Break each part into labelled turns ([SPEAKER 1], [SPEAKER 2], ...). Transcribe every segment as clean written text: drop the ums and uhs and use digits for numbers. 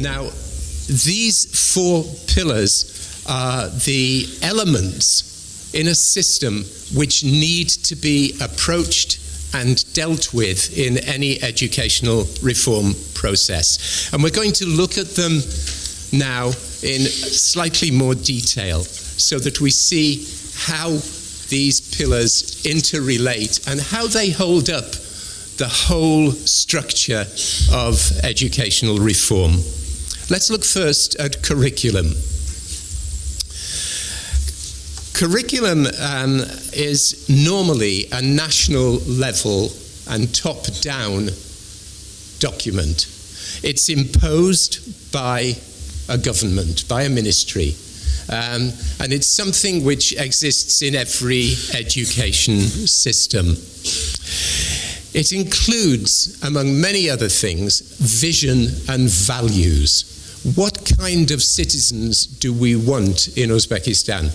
[SPEAKER 1] Now, these 4 pillars are the elements in a system which need to be approached and dealt with in any educational reform process. And we're going to look at them now in slightly more detail so that we see how these pillars interrelate and how they hold up the whole structure of educational reform. Let's look first at curriculum. Curriculum is normally a national level and top-down document. It's imposed by a government, by a ministry. And it's something which exists in every education system. It includes, among many other things, vision and values. What kind of citizens do we want in Uzbekistan?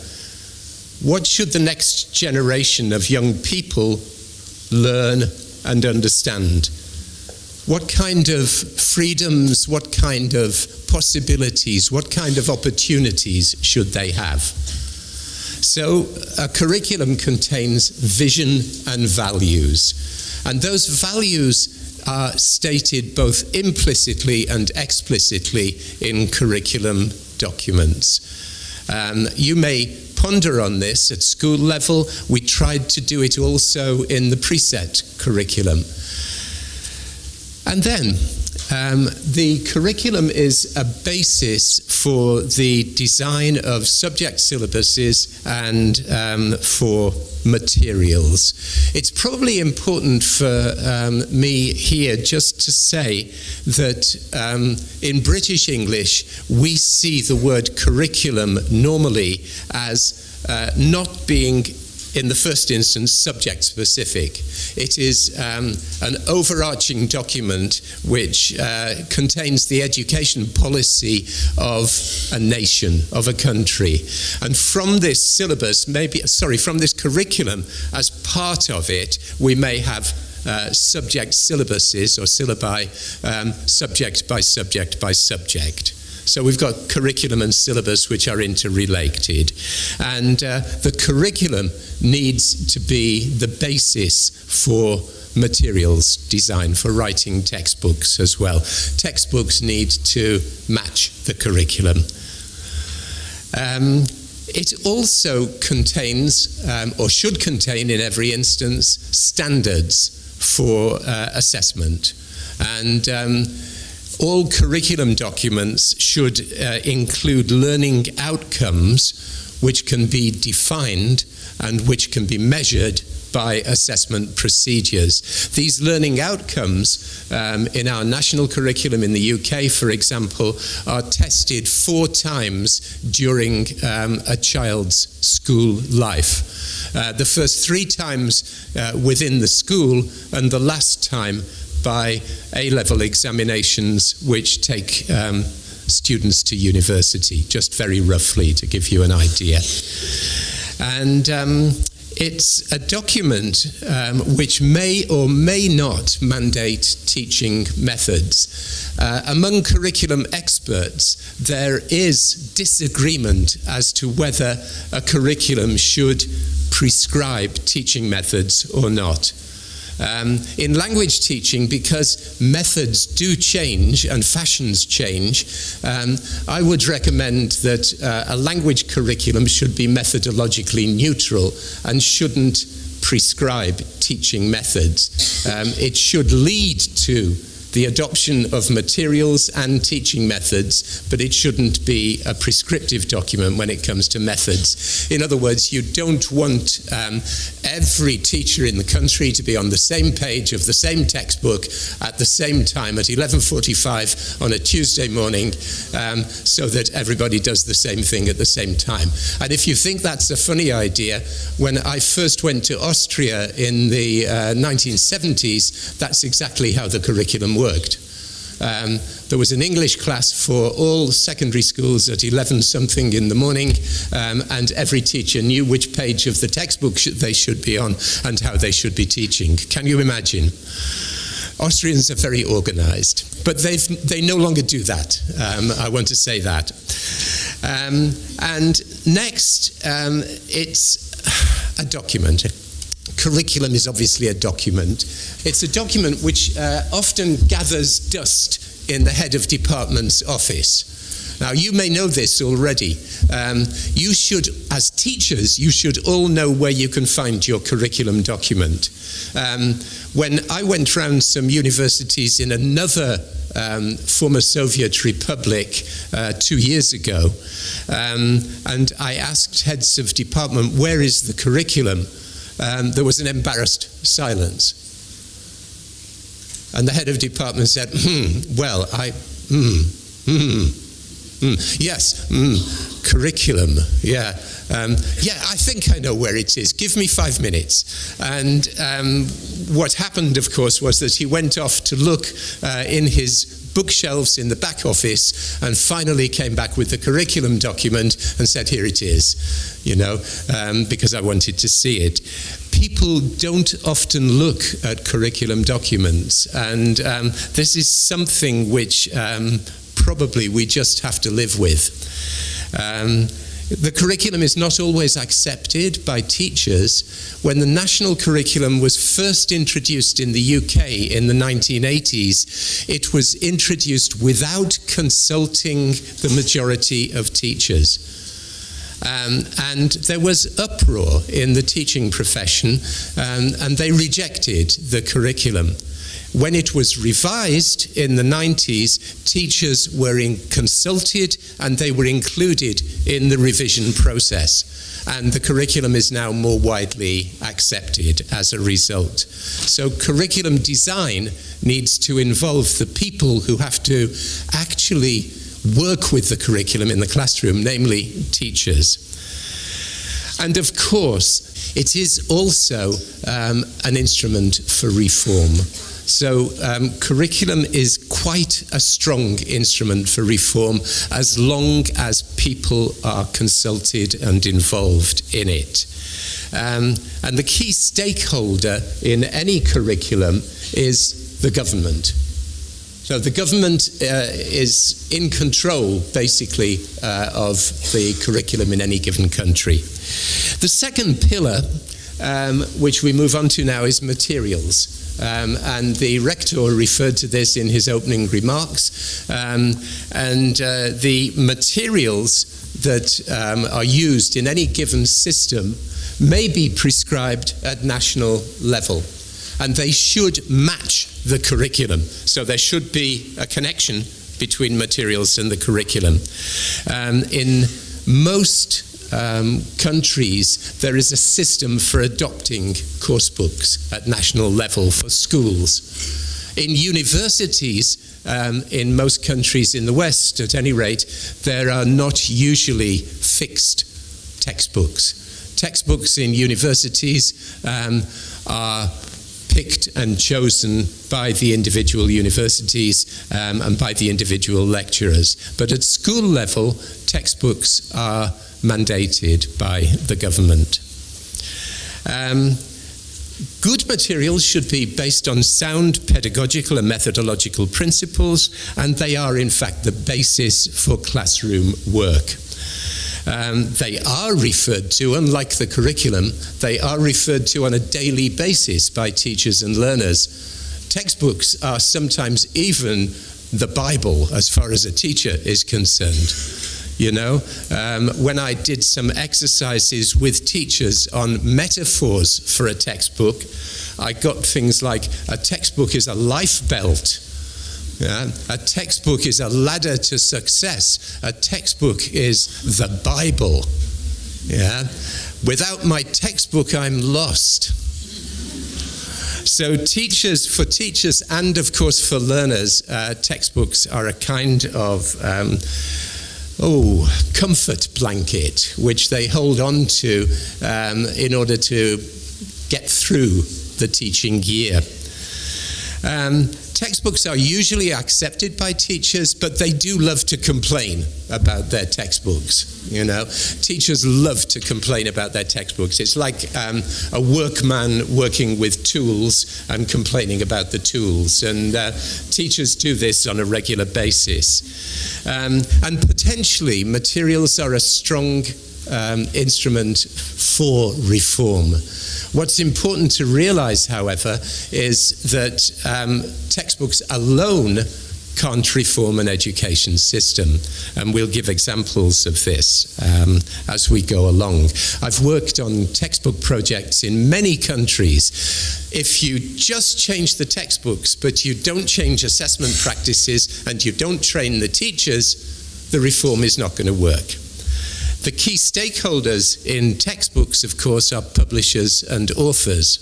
[SPEAKER 1] What should the next generation of young people learn and understand? What kind of freedoms, what kind of possibilities, what kind of opportunities should they have? So a curriculum contains vision and values. And those values are stated both implicitly and explicitly in curriculum documents. You may ponder on this at school level. We tried to do it also in the preset curriculum. And then the curriculum is a basis for the design of subject syllabuses and for materials. It's probably important for me here just to say that in British English we see the word curriculum normally as not being in the first instance subject specific. It is an overarching document which contains the education policy of a nation, of a country. And from this syllabus, from this curriculum, as part of it, we may have subject syllabuses or syllabi, subject by subject by subject. So we've got curriculum and syllabus which are interrelated. And the curriculum needs to be the basis for materials design, for writing textbooks as well. Textbooks need to match the curriculum. It also contains, or should contain in every instance, standards for assessment. And all curriculum documents should include learning outcomes which can be defined and which can be measured by assessment procedures. These learning outcomes in our national curriculum in the UK, for example, are tested 4 times during a child's school life. The first 3 times within the school, and the last time by A-level examinations which take students to university, just very roughly to give you an idea. And it's a document which may or may not mandate teaching methods. Among curriculum experts, there is disagreement as to whether a curriculum should prescribe teaching methods or not. In language teaching, because methods do change and fashions change, I would recommend that a language curriculum should be methodologically neutral and shouldn't prescribe teaching methods. It should lead to the adoption of materials and teaching methods, but it shouldn't be a prescriptive document when it comes to methods. In other words, you don't want every teacher in the country to be on the same page of the same textbook at the same time at 11:45 on a Tuesday morning, so that everybody does the same thing at the same time. And if you think that's a funny idea, when I first went to Austria in the 1970s, that's exactly how the curriculum worked. There was an English class for all secondary schools at 11-something in the morning, and every teacher knew which page of the textbook they should be on and how they should be teaching. Can you imagine? Austrians are very organized. But they no longer do that. I want to say that. And next, it's a document. Curriculum is obviously a document. It's a document which often gathers dust in the head of department's office. Now, you may know this already. You should, as teachers, you should all know where you can find your curriculum document. When I went around some universities in another former Soviet republic 2 years ago, and I asked heads of department, where is the curriculum? There was an embarrassed silence. And the head of department said, yes, curriculum, yeah. I think I know where it is. Give me 5 minutes. And what happened, of course, was that he went off to look in his bookshelves in the back office and finally came back with the curriculum document and said, here it is, because I wanted to see it. People don't often look at curriculum documents, and this is something which probably we just have to live with. The curriculum is not always accepted by teachers. When the national curriculum was first introduced in the UK in the 1980s, it was introduced without consulting the majority of teachers. And there was uproar in the teaching profession, and they rejected the curriculum. When it was revised in the 90s, teachers were consulted and they were included in the revision process. And the curriculum is now more widely accepted as a result. So curriculum design needs to involve the people who have to actually work with the curriculum in the classroom, namely teachers. And of course, it is also an instrument for reform. So curriculum is quite a strong instrument for reform as long as people are consulted and involved in it. And the key stakeholder in any curriculum is the government. So the government is in control, basically, of the curriculum in any given country. The second pillar, which we move on to now, is materials. And the rector referred to this in his opening remarks. The materials that are used in any given system may be prescribed at national level. And they should match the curriculum. So there should be a connection between materials and the curriculum. In most countries, there is a system for adopting course books at national level for schools. In universities, in most countries in the West, at any rate, there are not usually fixed textbooks. Textbooks in universities are picked and chosen by the individual universities and by the individual lecturers. But at school level, textbooks are mandated by the government. Good materials should be based on sound pedagogical and methodological principles, and they are in fact the basis for classroom work. They are referred to, unlike the curriculum, they are referred to on a daily basis by teachers and learners. Textbooks are sometimes even the Bible as far as a teacher is concerned. When I did some exercises with teachers on metaphors for a textbook, I got things like a textbook is a life belt. Yeah? A textbook is a ladder to success. A textbook is the Bible. Yeah? Without my textbook, I'm lost. So for teachers and of course for learners, textbooks are a kind of comfort blanket which they hold on to in order to get through the teaching year. Textbooks are usually accepted by teachers, but they do love to complain about their textbooks. Teachers love to complain about their textbooks. It's like a workman working with tools and complaining about the tools. And teachers do this on a regular basis. And potentially, materials are a strong instrument for reform. What's important to realize, however, is that textbooks alone can't reform an education system. And we'll give examples of this as we go along. I've worked on textbook projects in many countries. If you just change the textbooks, but you don't change assessment practices and you don't train the teachers, the reform is not going to work. The key stakeholders in textbooks, of course, are publishers and authors.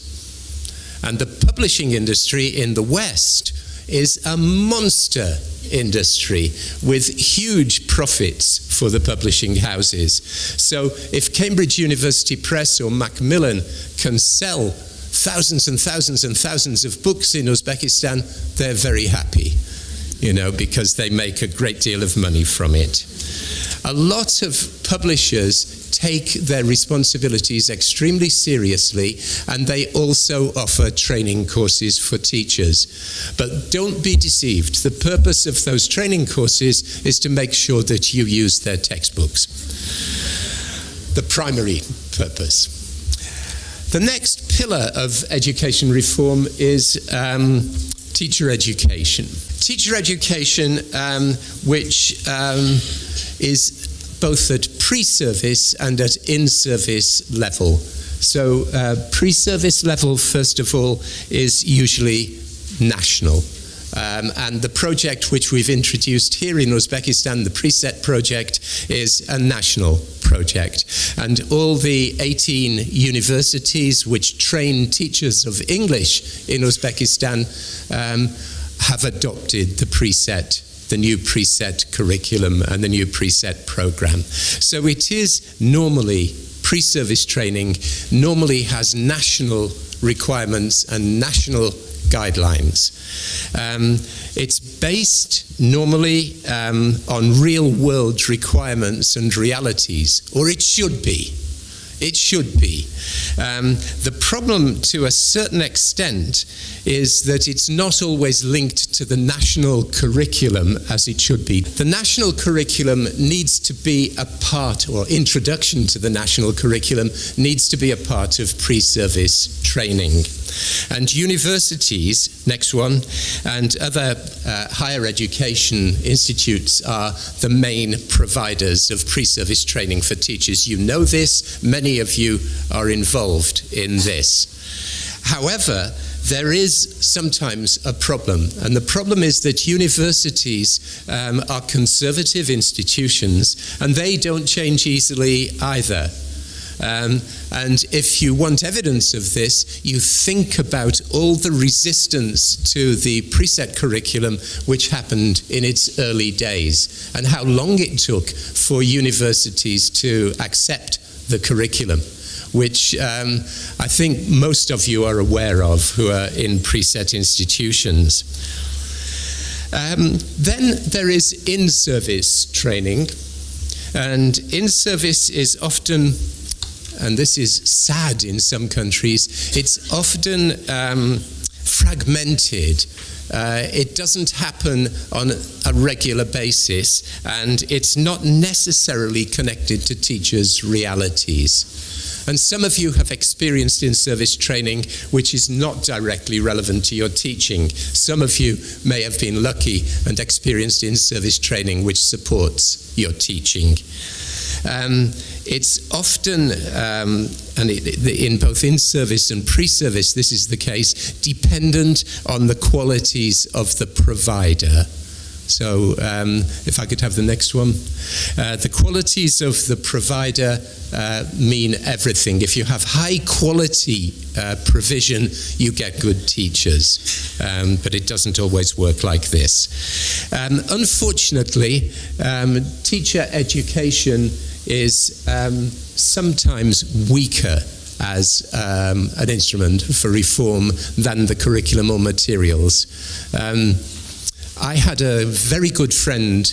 [SPEAKER 1] And the publishing industry in the West is a monster industry with huge profits for the publishing houses. So if Cambridge University Press or Macmillan can sell thousands and thousands and thousands of books in Uzbekistan, they're very happy, because they make a great deal of money from it. A lot of publishers take their responsibilities extremely seriously, and they also offer training courses for teachers. But don't be deceived. The purpose of those training courses is to make sure that you use their textbooks. The primary purpose. The next pillar of education reform is teacher education. Teacher education, which is both at pre-service and at in-service level. So pre-service level, first of all, is usually national. And the project which we've introduced here in Uzbekistan, the Preset project, is a national project. And all the 18 universities which train teachers of English in Uzbekistan have adopted the new Preset curriculum and the new Preset program. So it is normally, pre-service training normally has national requirements and national guidelines. It's based normally on real-world requirements and realities, or it should be. It should be. The problem, to a certain extent, is that it's not always linked to the national curriculum as it should be. The national curriculum needs to be a part, or introduction to the national curriculum needs to be a part of pre-service training. And universities, next one, and other higher education institutes are the main providers of pre-service training for teachers. You know this, many of you are involved in this. However, there is sometimes a problem, and the problem is that universities are conservative institutions, and they don't change easily either. And if you want evidence of this, you think about all the resistance to the preset curriculum which happened in its early days, and how long it took for universities to accept the curriculum, which I think most of you are aware of who are in preset institutions. Then there is in-service training, and in-service is often, and this is sad in some countries, it's often fragmented. It doesn't happen on a regular basis, and it's not necessarily connected to teachers' realities. And some of you have experienced in-service training which is not directly relevant to your teaching. Some of you may have been lucky and experienced in-service training which supports your teaching. It's often, and in both in-service and pre-service this is the case, dependent on the qualities of the provider. So if I could have the next one. The qualities of the provider mean everything. If you have high quality provision, you get good teachers. But it doesn't always work like this. Unfortunately, teacher education is sometimes weaker as an instrument for reform than the curriculum or materials. I had a very good friend,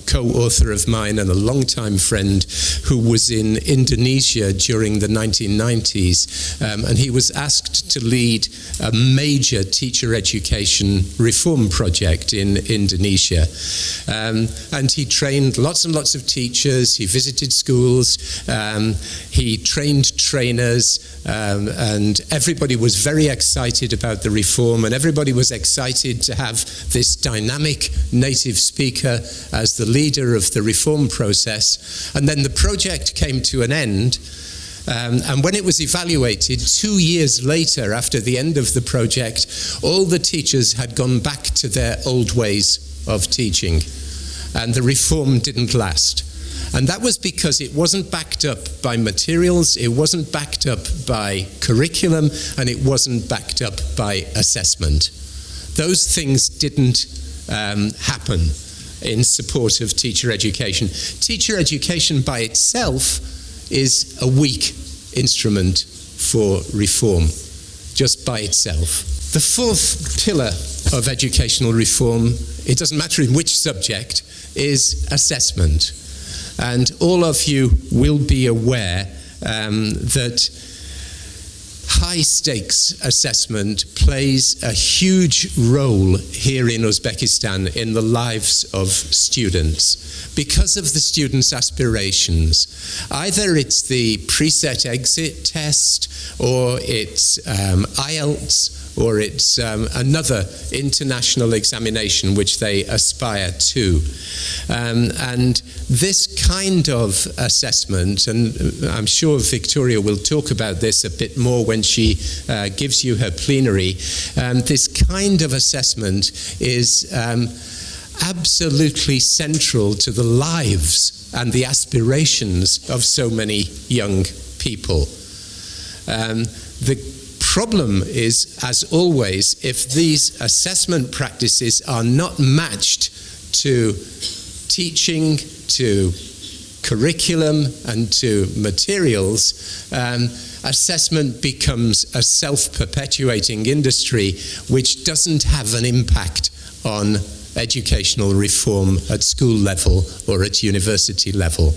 [SPEAKER 1] co-author of mine and a long-time friend, who was in Indonesia during the 1990s, and he was asked to lead a major teacher education reform project in Indonesia. And he trained lots and lots of teachers, he visited schools, he trained trainers, and everybody was very excited about the reform, and everybody was excited to have this dynamic native speaker as the leader of the reform process. And then the project came to an end, and when it was evaluated 2 years later, after the end of the project, all the teachers had gone back to their old ways of teaching, and the reform didn't last. And that was because it wasn't backed up by materials, it wasn't backed up by curriculum, and it wasn't backed up by assessment. Those things didn't happen in support of teacher education. Teacher education by itself is a weak instrument for reform, just by itself. The fourth pillar of educational reform, it doesn't matter in which subject, is assessment. And all of you will be aware that high-stakes assessment plays a huge role here in Uzbekistan in the lives of students because of the students' aspirations. Either it's the preset exit test, or it's IELTS, or it's another international examination which they aspire to. And this kind of assessment, and I'm sure Victoria will talk about this a bit more when she gives you her plenary, this kind of assessment is absolutely central to the lives and the aspirations of so many young people. The problem is, as always, if these assessment practices are not matched to teaching, to curriculum, and to materials, assessment becomes a self-perpetuating industry which doesn't have an impact on educational reform at school level or at university level.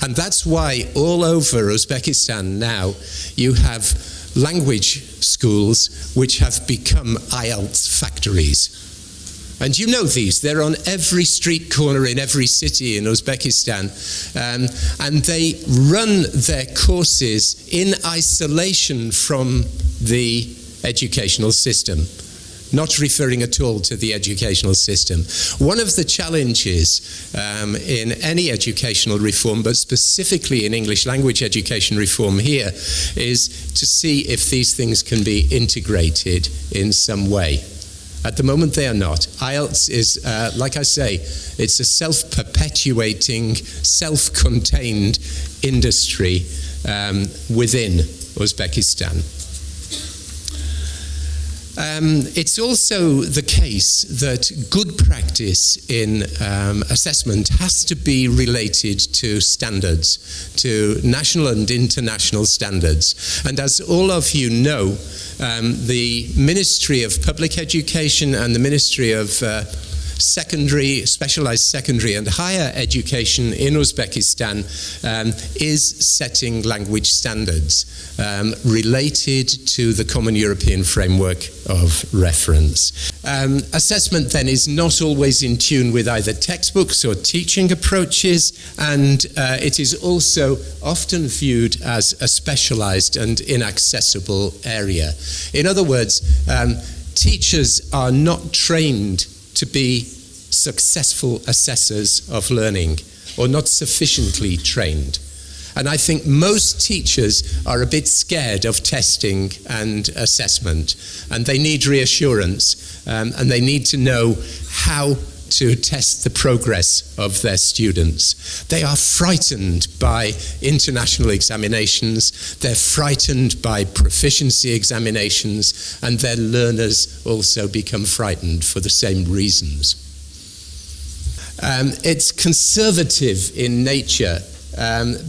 [SPEAKER 1] And that's why all over Uzbekistan now you have language schools which have become IELTS factories. And you know these, they're on every street corner in every city in Uzbekistan, and they run their courses in isolation from the educational system, not referring at all to the educational system. One of the challenges in any educational reform, but specifically in English language education reform here, is to see if these things can be integrated in some way. At the moment they are not. IELTS is, like I say, it's a self-perpetuating, self-contained industry within Uzbekistan. It's also the case that good practice in assessment has to be related to standards, to national and international standards. And as all of you know, the Ministry of Public Education and the Ministry of secondary, specialized secondary and higher education in Uzbekistan is setting language standards related to the Common European Framework of Reference. Assessment then is not always in tune with either textbooks or teaching approaches, and it is also often viewed as a specialized and inaccessible area. In other words, teachers are not trained to be successful assessors of learning, or not sufficiently trained. And I think most teachers are a bit scared of testing and assessment, and they need reassurance, and they need to know how to test the progress of their students. They are frightened by international examinations, they're frightened by proficiency examinations, and their learners also become frightened for the same reasons. It's conservative in nature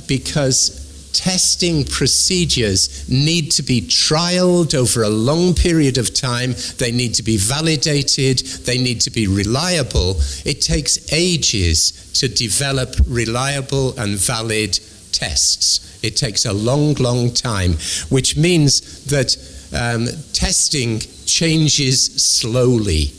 [SPEAKER 1] because testing procedures need to be trialed over a long period of time. They need to be validated. They need to be reliable. It takes ages to develop reliable and valid tests. It takes a long, long time, which means that testing changes slowly.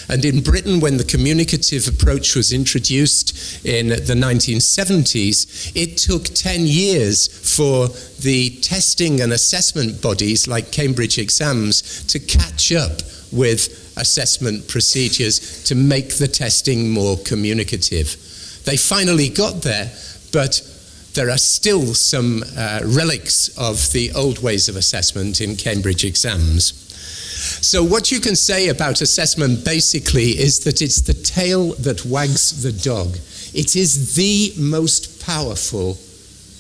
[SPEAKER 1] And in Britain, when the communicative approach was introduced in the 1970s, it took 10 years for the testing and assessment bodies like Cambridge exams to catch up with assessment procedures to make the testing more communicative. They finally got there, but there are still some relics of the old ways of assessment in Cambridge exams. So what you can say about assessment basically is that it's the tail that wags the dog. It is the most powerful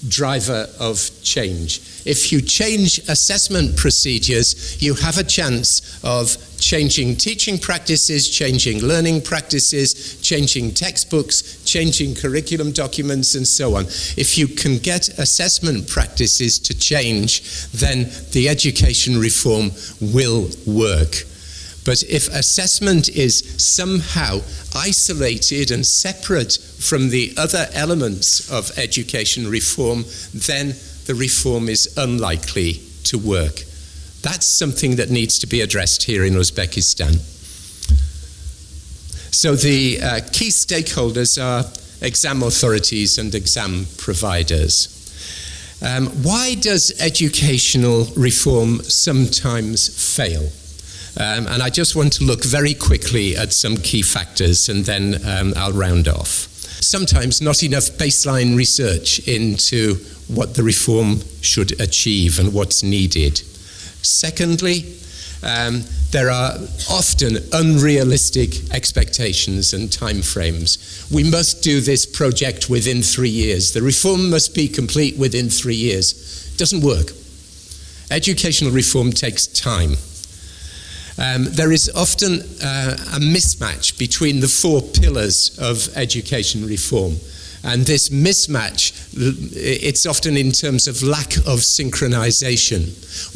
[SPEAKER 1] driver of change. If you change assessment procedures, you have a chance of changing teaching practices, changing learning practices, changing textbooks, changing curriculum documents, and so on. If you can get assessment practices to change, then the education reform will work. But if assessment is somehow isolated and separate from the other elements of education reform, then the reform is unlikely to work. That's something that needs to be addressed here in Uzbekistan. So the key stakeholders are exam authorities and exam providers. Why does educational reform sometimes fail? And I just want to look very quickly at some key factors, and then I'll round off. Sometimes not enough baseline research into what the reform should achieve and what's needed. Secondly, there are often unrealistic expectations and timeframes. We must do this project within 3 years. The reform must be complete within 3 years. It doesn't work. Educational reform takes time. There is often a mismatch between the 4 pillars of education reform. And this mismatch, it's often in terms of lack of synchronization.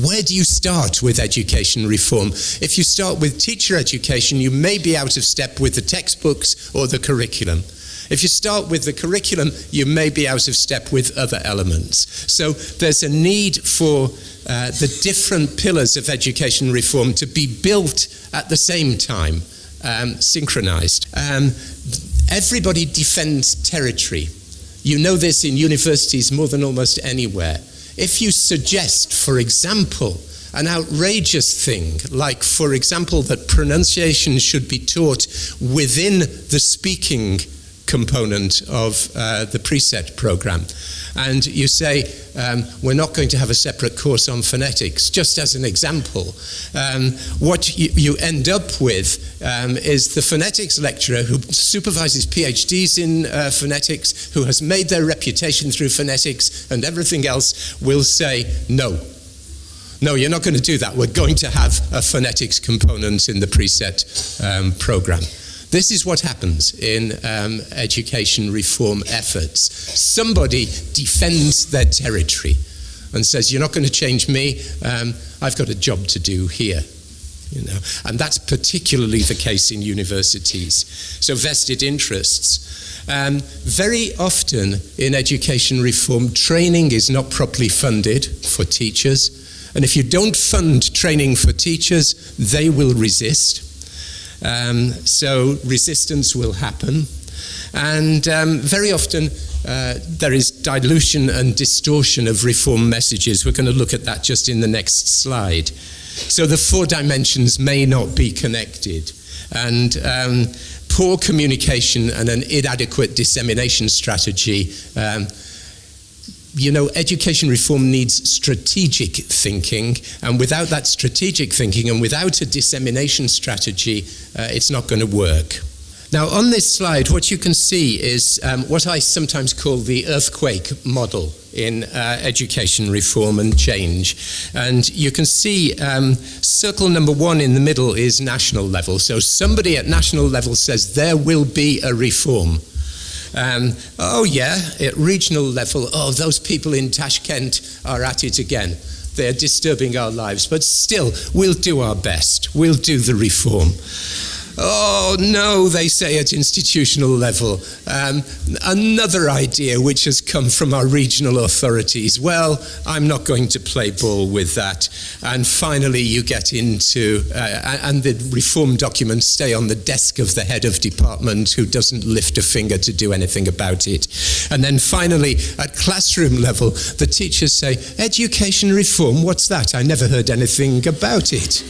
[SPEAKER 1] Where do you start with education reform? If you start with teacher education, you may be out of step with the textbooks or the curriculum. If you start with the curriculum, you may be out of step with other elements. So there's a need for the different pillars of education reform to be built at the same time, synchronized. Everybody defends territory. You know this in universities more than almost anywhere. If you suggest, for example, an outrageous thing, like, for example, that pronunciation should be taught within the speaking component of the preset program, and you say, we're not going to have a separate course on phonetics, just as an example, what you end up with is the phonetics lecturer who supervises PhDs in phonetics, who has made their reputation through phonetics and everything else, will say, no, you're not going to do that. We're going to have a phonetics component in the preset program. This is what happens in education reform efforts. Somebody defends their territory and says, you're not going to change me, I've got a job to do here. And that's particularly the case in universities. So vested interests. Very often in education reform, training is not properly funded for teachers. And if you don't fund training for teachers, they will resist. So resistance will happen, and very often there is dilution and distortion of reform messages. We're going to look at that just in the next slide. So the 4 dimensions may not be connected, and poor communication and an inadequate dissemination strategy. Education reform needs strategic thinking, and without that strategic thinking and without a dissemination strategy, it's not going to work. Now, on this slide, what you can see is what I sometimes call the earthquake model in education reform and change. And you can see circle number 1 in the middle is national level. So somebody at national level says there will be a reform. Oh yeah, at regional level, oh, those people in Tashkent are at it again. They're disturbing our lives, but still, we'll do our best. We'll do the reform. Oh no, they say at institutional level. Another idea which has come from our regional authorities. Well, I'm not going to play ball with that. And finally you get into, and the reform documents stay on the desk of the head of department who doesn't lift a finger to do anything about it. And then finally, at classroom level, the teachers say, education reform, what's that? I never heard anything about it.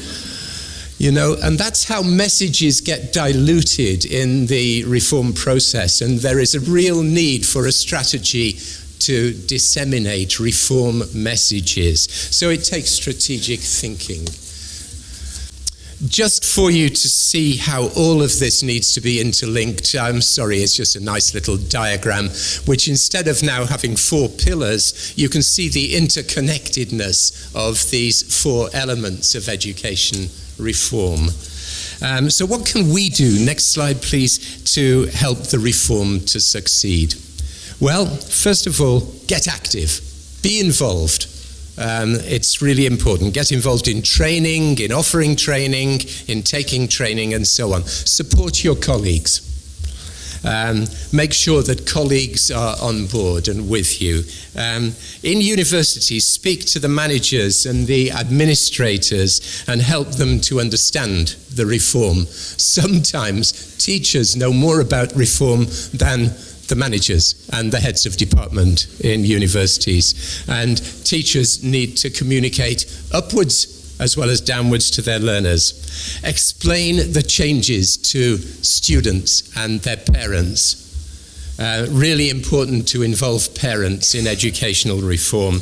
[SPEAKER 1] You know, and that's how messages get diluted in the reform process, and there is a real need for a strategy to disseminate reform messages. So it takes strategic thinking. Just for you to see how all of this needs to be interlinked, I'm sorry, it's just a nice little diagram, which instead of now having 4 pillars, you can see the interconnectedness of these 4 elements of education reform. So what can we do, next slide please, to help the reform to succeed? Well, first of all, get active, be involved. It's really important. Get involved in training, in offering training, in taking training and so on. Support your colleagues. Make sure that colleagues are on board and with you. In universities, speak to the managers and the administrators and help them to understand the reform. Sometimes teachers know more about reform than the managers and the heads of department in universities. And teachers need to communicate upwards as well as downwards to their learners. Explain the changes to students and their parents. Really important to involve parents in educational reform.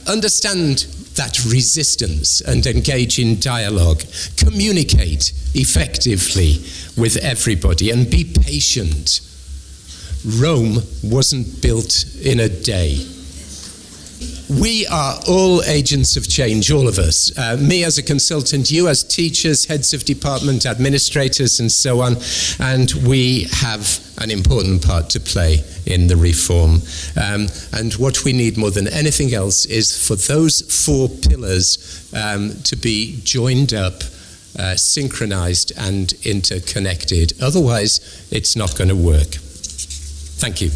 [SPEAKER 1] Understand that resistance and engage in dialogue. Communicate effectively with everybody and be patient. Rome wasn't built in a day. We are all agents of change, all of us. Me as a consultant, you as teachers, heads of department, administrators, and so on. And we have an important part to play in the reform. And what we need more than anything else is for those 4 pillars to be joined up, synchronized, and interconnected. Otherwise, it's not going to work. Thank you.